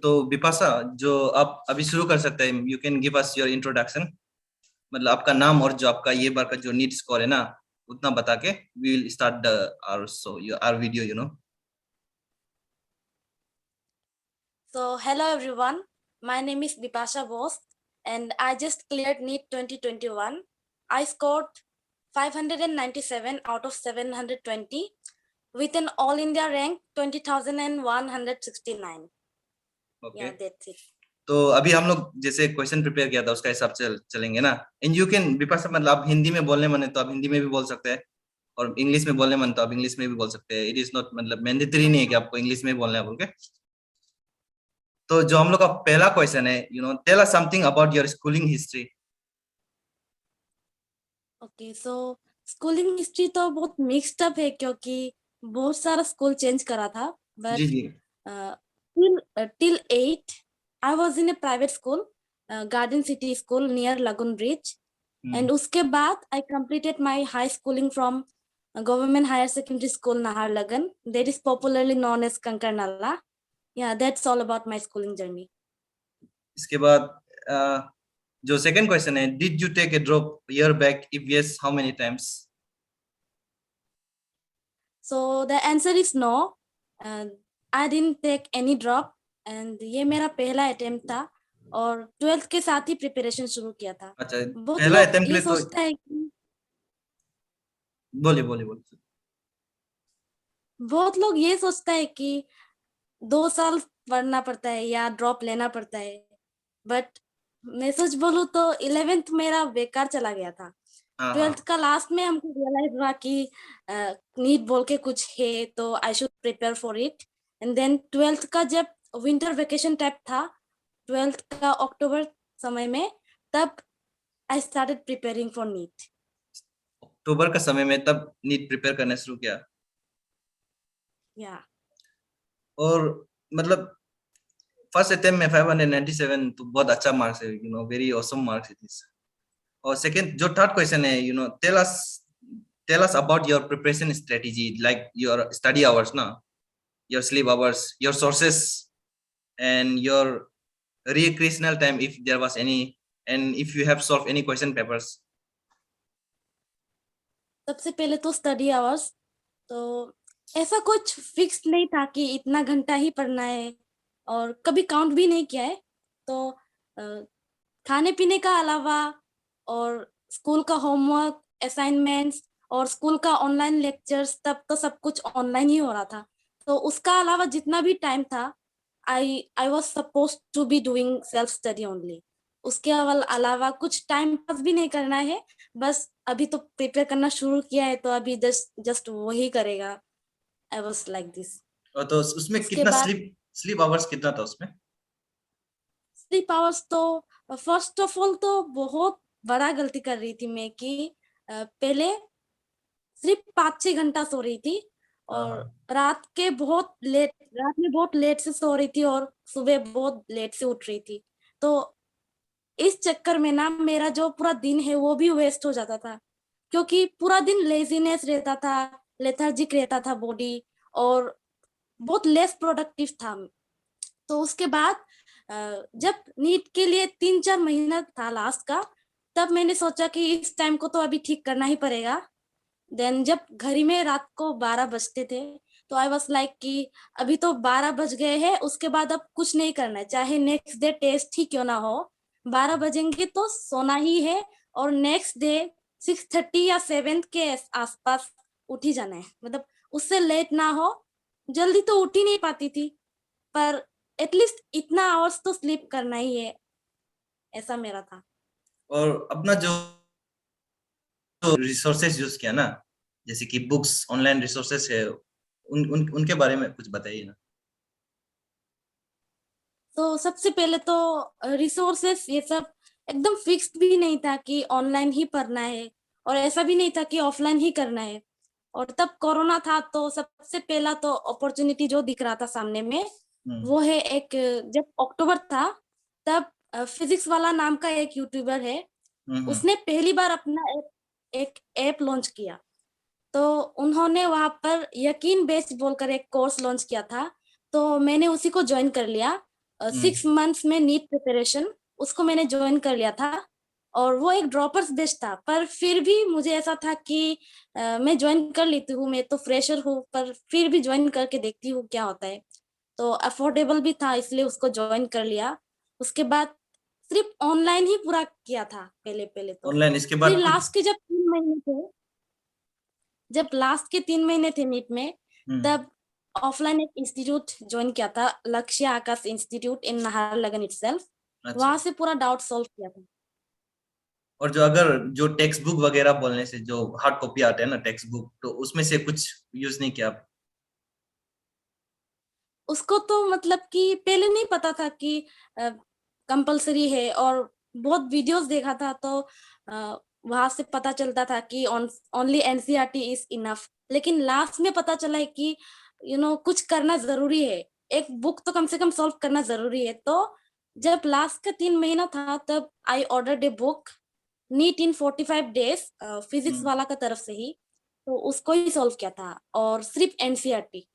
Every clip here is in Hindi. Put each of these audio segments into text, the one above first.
तो बिपाशा, जो आप अभी शुरू कर सकते हैं, you can give us your introduction. मतलब आपका नाम और जो आपका ये बार का जो नीट स्कोर है ना, उतना बता के we will start our so our video, you know. So, hello everyone. My name is Bipasha Bose and I just cleared NEET 2021. I scored 597 out of 720 with an All India rank 20,169. Okay. Yeah, that's it. तो अभी हम लोग जैसे क्वेश्चन प्रिपेयर किया था उसका हिसाब से चलेंगे ना। एंड यू कैन बिपाशा, मतलब आप हिंदी में बोलने मन है तो आप हिंदी में भी बोल सकते हैं, और इंग्लिश में बोलने मन तो आप इंग्लिश में भी बोल सकते हैं। इट इज नॉट मतलब मैंडेटरी नहीं है कि आपको इंग्लिश में बोलना है बोल के। तो जो हम लोग का पहला क्वेश्चन है, you know, tell us something about your schooling history. Okay, so schooling history तो बहुत मिक्स्ड अप है क्योंकि बहुत सारा स्कूल चेंज करा था, जी but ji. till 8 I was in a private school, Garden City School near Lagoon Bridge. And उसके बाद I completed my high schooling from Government Higher Secondary School Naharlagan, that is popularly known as Kankarnala. Yeah, that's all about my schooling journey. इसके बाद जो सेकंड क्वेश्चन है, did you take a drop year back, if yes how many times? So the answer is no. I didn't take any drop and ये मेरा पहला अटेम्प्ट था और 12th के साथ ही प्रिपरेशन शुरू किया था। अच्छा, बहुत पहला लोग अटेम्प्ट ये ले तो सोचता है कि बोलिए बोलिए बोलिए। बहुत लोग ये सोचता है कि 2 साल पढ़ना पड़ता है या ड्रॉप लेना पड़ता है, बट मैं सच बोलूं तो 11th मेरा बेकार चला गया था। हाँ 12th हाँ। का लास्ट में हमको रियलाइज हुआ कि नीट बोल के कुछ है तो I should prepare for it. And then 12th का जब विंटर वेकेशन टाइप था, 12th का अक्टूबर समय में, तब I started preparing for NEET. अक्टूबर का समय में तब नीट प्रिपेयर करना शुरू किया। या और मतलब फर्स्ट अटेम्प्ट में 597 तो बहुत अच्छा मार्क्स है, you know, very awesome marks it is. और सेकंड जो थर्ड क्वेश्चन है, you know, tell us about your preparation strategy, like your study hours ना, your sleep hours, your sources, and your recreational time if there was any, and if you have solved any question papers. सबसे पहले तो स्टडी आवर्स, तो ऐसा कुछ फिक्स नहीं था कि इतना घंटा ही पढ़ना है और कभी काउंट भी नहीं किया है। तो खाने पीने का अलावा और स्कूल का होमवर्क, असाइनमेंट्स और स्कूल का ऑनलाइन लेक्चर्स, तब तो सब कुछ ऑनलाइन ही हो रहा था। तो उसका अलावा जितना भी टाइम था, I I was supposed to be doing self study only. उसके अलावा कुछ टाइम पास भी नहीं करना है, बस अभी तो प्रिपेयर करना शुरू किया है तो अभी जस्ट जस्ट वही करेगा। I was like this. और तो उसमें उसके कितना बाद स्लीप आवर्स कितना था उसमें? स्लीप आवर्स तो फर्स्ट ऑफ ऑल तो बहुत बड़ा गलती कर रही थी मैं कि पहले सिर्फ 5-6 घंटा सो रही थी हाँ और हाँ। रात में बहुत लेट से सो रही थी और सुबह बहुत लेट से उठ रही थी। तो इस चक्कर में ना मेरा जो पूरा दिन है वो भी वेस्ट हो जाता था, क्योंकि पूरा दिन लेजीनेस रहता था, लेथार्जिक रहता था बॉडी, और बहुत लेस प्रोडक्टिव था। तो उसके बाद जब नीट के लिए 3-4 महीना था लास्ट का, तब मैंने सोचा कि इस टाइम को तो अभी ठीक करना ही पड़ेगा। देन जब घड़ी में रात को 12 बजते थे, तो आई वाज लाइक कि अभी तो 12 बज गए हैं, उसके बाद अब कुछ नहीं करना है, चाहे नेक्स्ट डे टेस्ट ही क्यों ना हो, 12 बजेंगे तो सोना ही है और नेक्स्ट डे 6:30 या 7 के आसपास उठ ही जाना है। मतलब उससे लेट ना हो। जल्दी तो उठ ही नहीं पाती थी, पर एटलीस्ट इतना आवर्स तो स्लीप करना ही है, ऐसा मेरा था। और अपना जो रिसोर्सेज यूज किया ना, जैसे कि बुक्स, ऑनलाइन रिसोर्सेज है, उनके बारे में कुछ बताइए ना। तो सबसे पहले तो रिसोर्सेस ये सब एकदम फिक्स्ड भी नहीं था कि ऑनलाइन ही पढ़ना है, और ऐसा भी नहीं था कि ऑफलाइन ही करना है। और तब कोरोना था, तो सबसे पहला तो अपॉर्चुनिटी जो दिख रहा था सामने में, हम्म वो है एक, जब अक्टूबर था तब फिजिक्स वाला नाम का एक यूट्यूबर है, हम्म। उसने पहली बार अपना एक ऐप लॉन्च किया। तो उन्होंने वहां पर यकीन बेस्ड बोलकर एक कोर्स लॉन्च किया था, तो मैंने उसी को ज्वाइन कर लिया। 6 मंथ्स में नीट प्रिपरेशन, उसको मैंने ज्वाइन कर लिया था। और वो एक ड्रॉपर्स बेच था, पर फिर भी मुझे ऐसा था कि मैं ज्वाइन कर लेती हूँ, मैं तो फ्रेशर हूँ, पर फिर भी ज्वाइन करके देखती हूँ क्या होता है। तो अफोर्डेबल भी था, इसलिए उसको ज्वाइन कर लिया। उसके बाद सिर्फ ऑनलाइन ही पूरा किया था पहले पहले तो। ऑनलाइन इसके फिर बाद कुछ? लास्ट के जब 3 महीने थे, जब लास्ट के 3 महीने थे नीट में, तब ऑफलाइन एक इंस्टीट्यूट ज्वाइन किया था, लक्ष्य आकाश इंस्टीट्यूट इन नाहरलगन इटसेल्फ। अच्छा। वहां से पूरा डाउट सॉल्व किया था। और जो अगर जो टेक्स्ट बुक वगैरह बोलने से जो हार्ड कॉपी आते हैं ना टेक्स्ट बुक, तो उसमें से कुछ यूज नहीं किया आप? उसको तो मतलब कि पहले नहीं पता था कि कंपलसरी है, और बहुत वीडियोस देखा था, तो वहां से पता चलता था कि ओनली एनसीईआरटी इज इनफ। लेकिन लास्ट में पता चला है कि कुछ करना जरूरी है, एक बुक तो कम से कम सॉल्व करना जरूरी है। तो जब लास्ट का 3 महीना था, तब I order a book NEET in 45 days, physics वाला का तरफ से ही, तो उसको ही सॉल्व किया था, और सिर्फ एनसीईआरटी।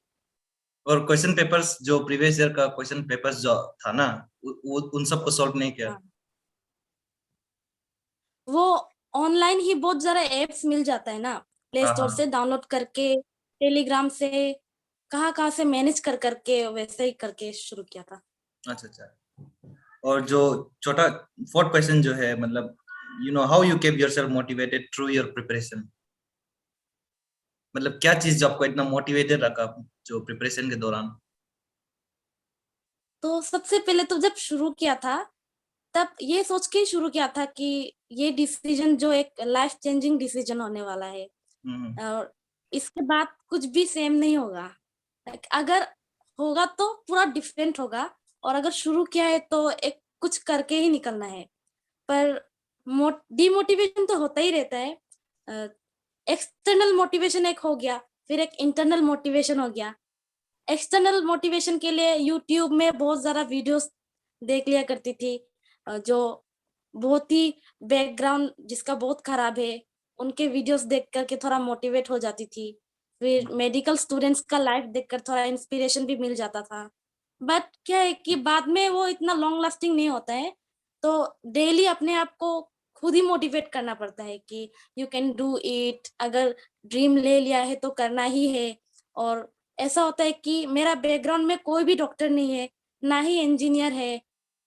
और क्वेश्चन पेपर्स जो प्रीवियस ईयर का क्वेश्चन पेपर्स जो था ना, वो उन सबको सॉल्व नहीं किया? वो ऑनलाइन ही बहुत सारा एप्स मिल जाता है ना, प्ले हाँ स्टोर हाँ। से डाउनलोड करके, टेलीग्राम से, कहाँ कहाँ से मैनेज कर करके वैसे ही करके शुरू किया था। अच्छा अच्छा। और जो छोटा फोर्थ क्वेश्चन जो है, मतलब how you kept yourself motivated through your preparation? मतलब क्या चीज जो आपको इतना मोटिवेटेड रखा जो प्रिपरेशन के दौरान? तो सबसे पहले तो जब शुरू किया था, तब ये सोच के ही शुरू किया था कि ये डिसीजन जो एक लाइफ चेंजिंग डिसीजन होने वाला है, हम्म। और इसके बाद कुछ भी सेम नहीं होगा। अगर होगा तो पूरा डिफरेंट होगा, और अगर शुरू किया है तो एक कुछ करके ही निकलना है। पर डिमोटिवेशन तो होता ही रहता है। एक्सटर्नल मोटिवेशन एक हो गया, फिर एक इंटरनल मोटिवेशन हो गया। एक्सटर्नल मोटिवेशन के लिए यूट्यूब में बहुत ज़्यादा वीडियोस देख लिया करती थी, जो बहुत ही बैकग्राउंड जिसका बहुत खराब है, उनके वीडियोस देख करके थोड़ा मोटिवेट हो जाती थी। फिर मेडिकल स्टूडेंट्स का लाइफ देखकर थोड़ा इंस्पिरेशन भी मिल जाता था। बट क्या है कि बाद में वो इतना लॉन्ग लास्टिंग नहीं होता है, तो डेली अपने आप को खुद ही मोटिवेट करना पड़ता है कि यू कैन डू इट, अगर ड्रीम ले लिया है तो करना ही है। और ऐसा होता है कि मेरा बैकग्राउंड में कोई भी डॉक्टर नहीं है, ना ही इंजीनियर है,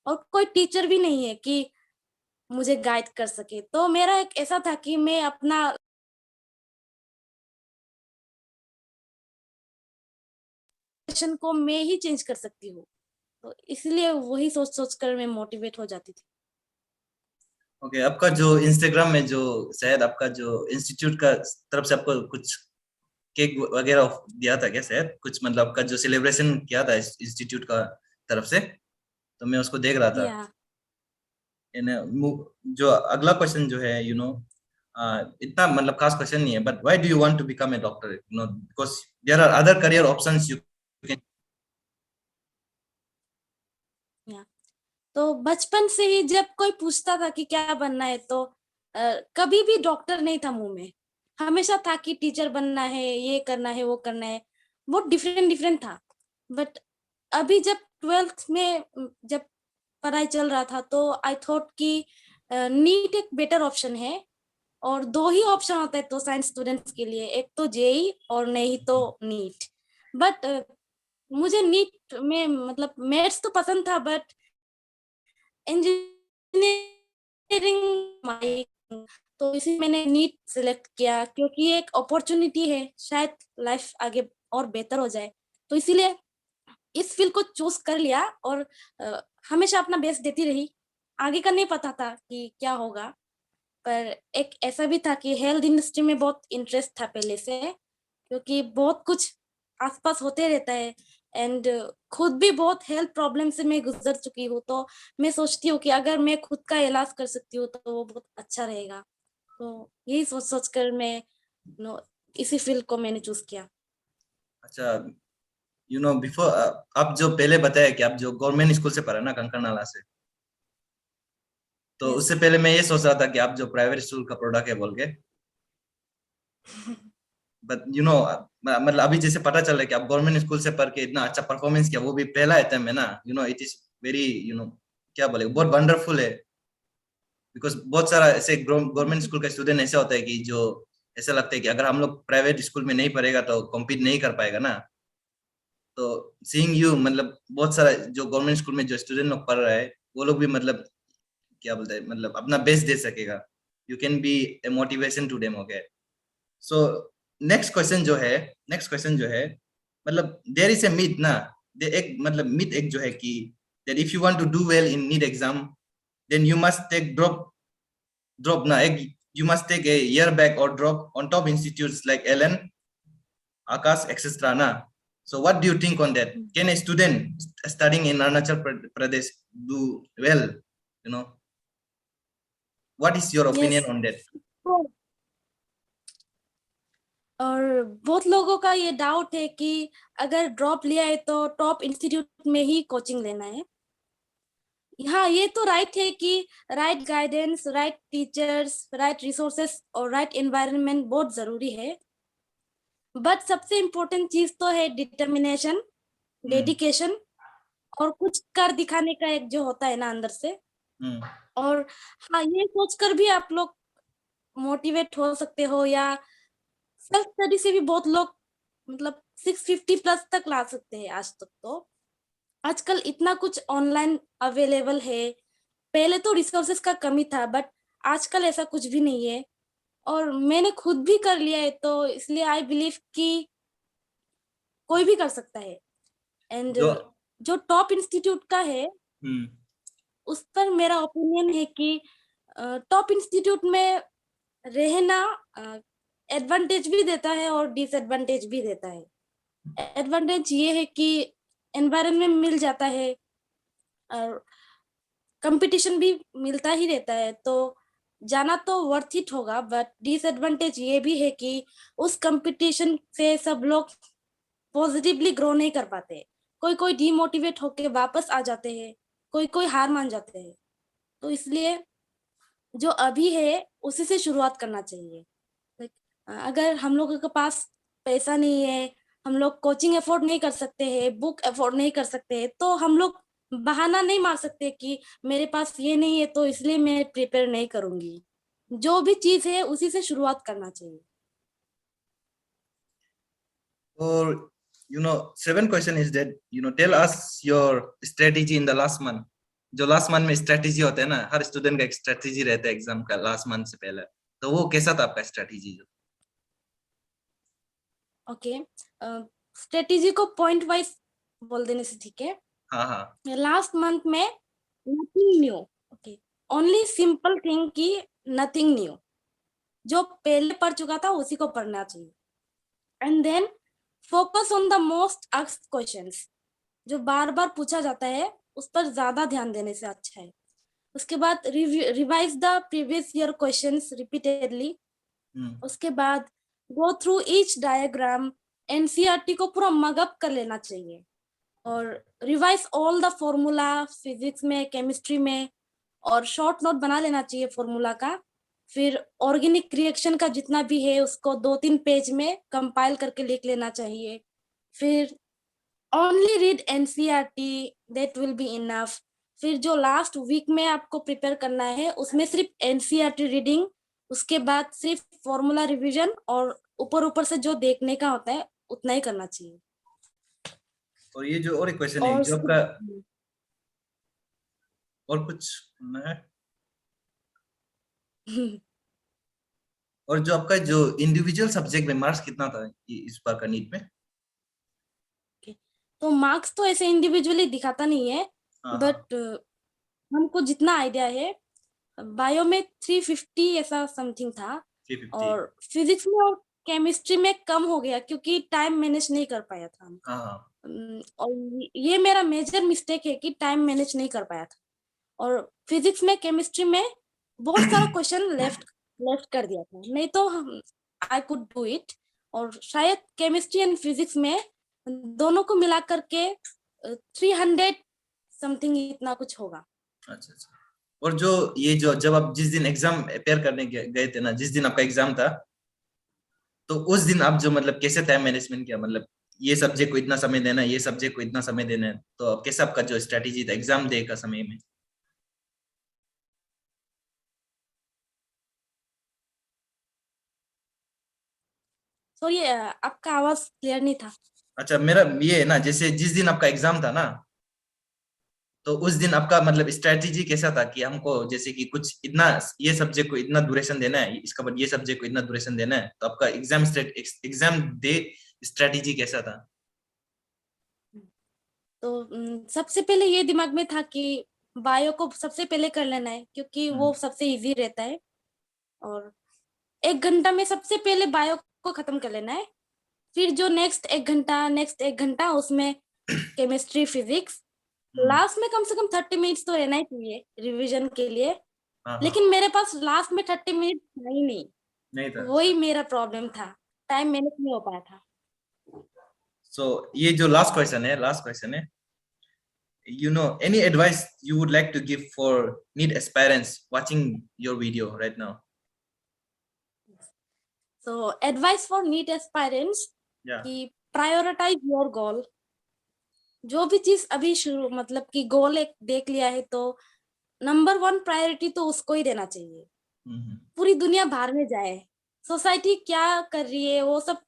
और कोई टीचर भी नहीं है कि मुझे गाइड कर सके। तो मेरा एक ऐसा था कि मैं अपना पैशन को मैं ही चेंज कर सकती हूँ। तो इसलिए वही सोच-सोच कर मैं मोटिवेट हो जाती थी। ओके, आपका जो इंस्टाग्राम में जो शायद आपका जो इंस्टीट्यूट का तरफ से आपको कुछ केक वगैरह दिया था क्या शायद कुछ, मतलब आपका जो सेलिब्रेशन किया था इंस्टीट्यूट का तरफ से, तो मैं उसको देख रहा था। या जो अगला क्वेश्चन जो है इतना मतलब खास क्वेश्चन नहीं है, but why do you want to become a doctor? Because there are other career options you can. या तो बचपन से ही जब कोई पूछता था कि क्या बनना है, तो कभी भी डॉक्टर नहीं था मुंह में। हमेशा था कि टीचर बनना है, ये करना है, वो करना है। बहुत डिफरेंट डिफरेंट था। बट अभी जब 12th में जब पढ़ाई चल रहा था, तो आई थॉट कि नीट एक बेटर ऑप्शन है। और दो ही ऑप्शन होता है तो साइंस स्टूडेंट्स के लिए, एक तो जेई और नहीं तो नीट। बट मुझे नीट में मतलब मैथ्स तो पसंद था, बट इंजीनियरिंग, तो इसी मैंने नीट सिलेक्ट किया, क्योंकि ये एक अपॉर्चुनिटी है, शायद लाइफ आगे और बेहतर हो जाए। तो इसीलिए इस फील्ड को चूज कर लिया, और हमेशा अपना बेस्ट देती रही। आगे का नहीं पता था कि क्या होगा, पर एक ऐसा भी था कि हेल्थ इंडस्ट्री में बहुत इंटरेस्ट था पहले से, क्योंकि बहुत कुछ आसपास होते रहता है। एंड खुद भी बहुत हेल्थ प्रॉब्लम से मैं गुजर चुकी हूँ, तो मैं सोचती हूँ कि अगर मैं खुद का इलाज कर सकती हूँ तो वो बहुत अच्छा रहेगा। तो यही सोच सोच कर मैं नो इसी फील्ड को मैंने चूज किया। अच्छा, बिफोर आप जो पहले बताया कि आप जो गवर्नमेंट स्कूल से पढ़ा ना, कंकर नाला से, तो यस। उससे पहले मैं ये सोच रहा था कि आप जो प्राइवेट स्कूल का प्रोडक्ट है बोल के। बट मतलब अभी जैसे पता चल रहा है कि आप गवर्नमेंट स्कूल से पढ़ के इतना अच्छा परफॉर्मेंस किया, वो भी पहला एटम्प्ट है ना, इट इज वेरी क्या बोले, बहुत वंडरफुल है। बिकॉज बहुत सारा ऐसे गवर्नमेंट स्कूल का स्टूडेंट ऐसा होता है कि जो ऐसा लगता है कि अगर हम लोग प्राइवेट स्कूल में नहीं पढ़ेगा तो कॉम्पीट नहीं कर पाएगा ना। तो सीइंग यू, मतलब बहुत सारा जो गवर्नमेंट स्कूल में जो स्टूडेंट लोग पढ़ रहा है, वो लोग भी मतलब क्या बोलते हैं, मतलब अपना बेस्ट दे सकेगा। You can be a motivation to them. Okay, so next question जो है, मतलब देयर इज ए मिथ ना, एक मतलब मिथ एक जो है कि that if you want to do well in NEET exam, then you must take drop ना, एक you must take a year back or drop on top institutes like Ellen, Akash, etc. Na. So what do you think on that? Can a student studying in Arunachal Pradesh do well? What is your opinion Yes. on that? और बहुत लोगों का ये डाउट है कि अगर ड्रॉप लिया है तो टॉप इंस्टीट्यूट में ही कोचिंग लेना है। हाँ, ये तो राइट है कि right guidance, right teachers, right resources और राइट एनवायरनमेंट बहुत जरूरी है। बट सबसे इम्पोर्टेंट चीज तो है डिटर्मिनेशन, डेडिकेशन और कुछ कर दिखाने का एक जो होता है ना अंदर से। और हाँ, ये सोचकर भी आप लोग मोटिवेट हो सकते हो, या सेल्फ स्टडी से भी बहुत लोग मतलब 650 प्लस तक ला सकते हैं आज तक। तो आजकल इतना कुछ ऑनलाइन अवेलेबल है। पहले तो रिसोर्सेस का कमी था, बट आजकल ऐसा कुछ भी नहीं है। और मैंने खुद भी कर लिया है, तो इसलिए आई बिलीव कि कोई भी कर सकता है। एंड जो टॉप इंस्टीट्यूट का है, उस पर मेरा ओपिनियन है कि टॉप इंस्टीट्यूट में रहना एडवांटेज भी देता है और डिसएडवांटेज भी देता है। एडवांटेज ये है कि एनवायरनमेंट मिल जाता है और कंपटीशन भी मिलता ही रहता है, तो जाना तो वर्थ इट होगा। बट डिसएडवांटेज ये भी है कि उस कंपटीशन से सब लोग पॉजिटिवली ग्रो नहीं कर पाते। कोई कोई डीमोटिवेट होके वापस आ जाते हैं, कोई कोई हार मान जाते हैं। तो इसलिए जो अभी है उसी से शुरुआत करना चाहिए। अगर हम लोगों के पास पैसा नहीं है, हम लोग कोचिंग अफोर्ड नहीं कर सकते हैं, बुक अफोर्ड नहीं कर सकते हैं, तो हम लोग बहाना नहीं मार सकते कि मेरे पास ये नहीं है तो इसलिए मैं प्रिपेयर नहीं करूंगी। जो भी चीज है उसी से शुरुआत करना चाहिए। और seventh question is that tell us your strategy in the last month. जो लास्ट मंथ में स्ट्रेटेजी होता है ना, हर स्टूडेंट का एक स्ट्रेटेजी रहता है एग्जाम का लास्ट मंथ से पहले। तो वो कैसा था आपका स्ट्रेटेजी? ओके, स्ट्रेटेजी को पॉइंट वाइज बोल देने से ठीक है। हाँ हाँ। लास्ट मंथ में nothing new. Okay, only simple thing कि नथिंग न्यू, जो पहले पढ़ चुका था उसी को पढ़ना चाहिए। And then focus on the most asked questions, जो बार बार पूछा जाता है उस पर ज्यादा ध्यान देने से अच्छा है। उसके बाद revise the previous year questions repeatedly. उसके बाद go through each diagram, NCERT को पूरा मगअप कर लेना चाहिए। और revise all the formula physics में, केमिस्ट्री में, और शॉर्ट नोट बना लेना चाहिए फॉर्मूला का। फिर ऑर्गेनिक रिएक्शन का जितना भी है उसको 2-3 पेज में कंपाइल करके लिख लेना चाहिए। फिर only read NCERT, that will be enough. फिर जो लास्ट वीक में आपको प्रिपेयर करना है उसमें सिर्फ एनसीईआरटी रीडिंग, उसके बाद सिर्फ फॉर्मूला रिवीजन और ऊपर ऊपर से जो देखने का होता है उतना ही करना चाहिए। और ये जो और एक क्वेश्चन है जो आपका, और कुछ है? और जो आपका जो इंडिविजुअल सब्जेक्ट में मार्क्स कितना था इस बार का नीट में? तो मार्क्स तो ऐसे इंडिविजुअली दिखाता नहीं है, बट हमको जितना आइडिया है बायो में 350 ऐसा समथिंग था। 350। और फिजिक्स में और केमिस्ट्री में कम हो गया क्योंकि टाइम मैनेज नहीं कर पाया था हम। और ये मेरा मेजर मिस्टेक है कि टाइम मैनेज नहीं कर पाया था। और फिजिक्स में, केमिस्ट्री में बहुत सारा क्वेश्चन लेफ्ट कर दिया था, नहीं तो आई कुड डू इट। और शायद केमिस्ट्री एंड फिजिक्स में दोनों को मिला करके 300 समथिंग इतना कुछ होगा। अच्छा अच्छा। और जो ये जो जब आप जिस दिन एग्जाम अपेयर करने गए थे ना, जिस दिन आपका एग्जाम था, तो उस दिन आप जो मतलब कैसे टाइम मैनेजमेंट किया? मतलब ये सब्जेक्ट को इतना समय देना है, ये सब्जेक्ट को इतना समय देना है, तो अब कैसा आपका जो स्ट्रेटेजी था एग्जाम डे का समय में? सॉरी, आपका आवाज क्लियर नहीं था। अच्छा, मेरा ये है ना, जैसे जिस दिन आपका एग्जाम था ना, तो उस दिन आपका मतलब स्ट्रेटेजी कैसा था कि हमको जैसे कि कुछ इतना, ये सब्जेक्ट को इतना ड्यूरेशन देना है, इसका बाद ये सब्जेक्ट को इतना ड्यूरेशन देना है, तो आपका एग्जाम डे स्ट्रेटेजी कैसा था? तो सबसे पहले ये दिमाग में था कि बायो को सबसे पहले कर लेना है, क्योंकि वो सबसे इजी रहता है। और 1 घंटा में सबसे पहले बायो को खत्म कर लेना है। फिर जो नेक्स्ट 1 घंटा उसमें केमिस्ट्री, फिजिक्स। लास्ट में कम से कम 30 मिनट्स तो रहना ही चाहिए रिवीजन के लिए। हाँ हाँ, लेकिन मेरे पास लास्ट में 30 मिनट नहीं। नहीं था। वही मेरा प्रॉब्लम था, टाइम मैनेज नहीं हो पाया था। सो ये जो लास्ट क्वेश्चन है, any advice you would like to give for NEET aspirants watching your video right now? So advice for NEET aspirants Yeah. कि prioritize your goal। जो भी चीज अभी शुरू मतलब कि गोल एक देख लिया है तो नंबर 1 प्रायोरिटी तो उसको ही देना चाहिए। पूरी दुनिया बाहर में जाए, सोसाइटी क्या कर रही है वो सब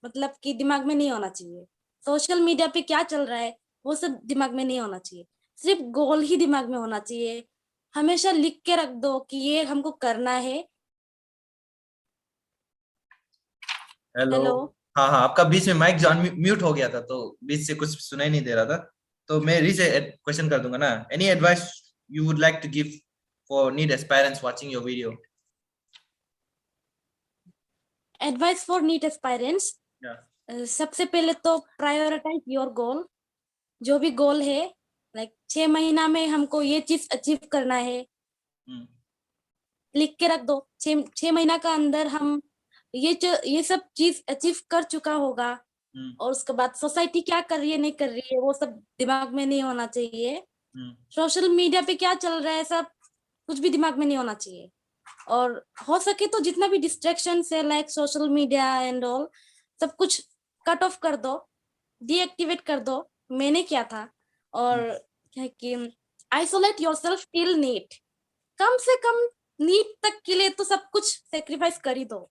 मतलब कि दिमाग में नहीं होना चाहिए। सोशल मीडिया पे क्या चल रहा है वो सब दिमाग में नहीं होना चाहिए। सिर्फ गोल ही दिमाग में होना चाहिए। हमेशा लिख के रख दो कि ये हमको करना है। हेलो। हेलो। हाँ हाँ, आपका बीच में माइक जो म्यूट हो गया था, तो बीच से कुछ सुनाई नहीं दे रहा था, तो मैं रीसे क्वेश्चन कर दूंगा ना। Any advice you would like to give for NEET aspirants watching your video? Advice for NEET aspirants, सबसे पहले तो प्रायोरिटाइज योर गोल। जो भी गोल है, लाइक 6 महीना में हमको ये चीज अचीव करना है, लिख के रख दो। 6 महीना का अंदर हम ये सब चीज अचीव कर चुका होगा। और उसके बाद सोसाइटी क्या कर रही है नहीं कर रही है वो सब दिमाग में नहीं होना चाहिए। सोशल मीडिया पे क्या चल रहा है सब कुछ भी दिमाग में नहीं होना चाहिए। और हो सके तो जितना भी डिस्ट्रैक्शन है like social media and all, सब कुछ कट ऑफ कर दो, डीएक्टिवेट कर दो। मैंने क्या था। और क्या कि आइसोलेट योरसेल्फ टिल नीट। कम से कम नीट तक के लिए तो सब कुछ सेक्रीफाइस कर ही दो।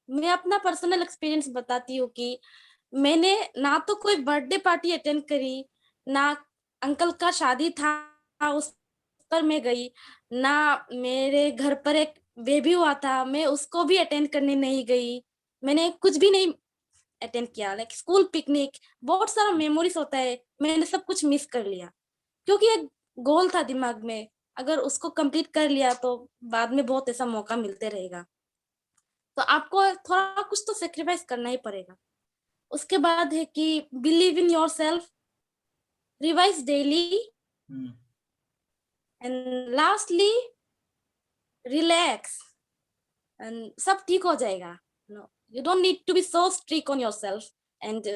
मैं अपना पर्सनल एक्सपीरियंस बताती हूँ कि मैंने ना तो कोई बर्थडे पार्टी अटेंड करी, ना अंकल का शादी था उस पर मैं गई, ना मेरे घर पर एक बेबी हुआ था मैं उसको भी अटेंड करने नहीं गई। मैंने कुछ भी नहीं अटेंड किया। लाइक स्कूल पिकनिक, बहुत सारा मेमोरीज होता है, मैंने सब कुछ मिस कर लिया क्योंकि एक गोल था दिमाग में। अगर उसको कंप्लीट कर लिया तो बाद में बहुत ऐसा मौका मिलते रहेगा। तो आपको थोड़ा कुछ तो सेक्रीफाइस करना ही पड़ेगा। उसके बाद है कि believe in yourself, revise daily, and lastly relax, and सब ठीक हो जाएगा। No, you don't need to be so strict on yourself. And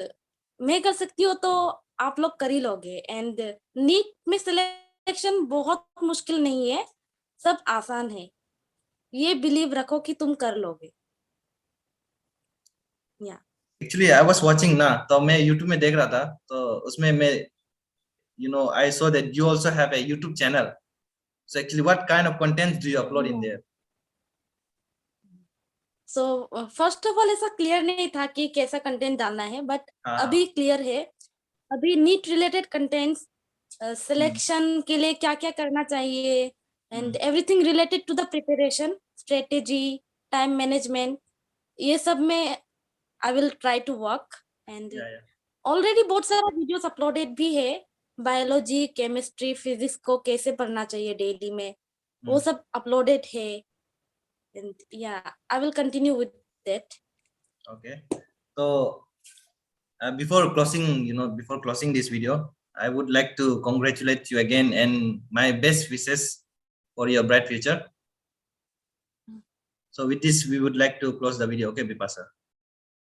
मैं कर सकती हूँ तो आप लोग कर ही लोगे। एंड नीट में सिलेक्शन बहुत मुश्किल नहीं है, सब आसान है। ये बिलीव रखो कि तुम कर लोगे। या एक्चुअली आई वाज वाचिंग ना, तो मैं YouTube में देख रहा था, तो उसमें मैं I saw that you also have a YouTube channel. So actually what kind of contents do you upload in there? So first of all ऐसा क्लियर नहीं था कि कैसा कंटेंट डालना है, बट अभी क्लियर है। अभी नीट रिलेटेड कंटेंट्स, सिलेक्शन के लिए क्या क्या करना चाहिए, and everything related to the preparation strategy, time management, ये सब में I will try to work. And already बहुत सारा वीडियोस अपलोडेड भी है। बायोलॉजी, केमिस्ट्री, फिजिक्स को कैसे पढ़ना चाहिए डेली में, वो सब अपलोडेड है। And yeah, I will continue with that. Okay. So before closing this video, I would like to congratulate you again and my best wishes for your bright future. So with this, we would like to close the video. Okay, Bipasa.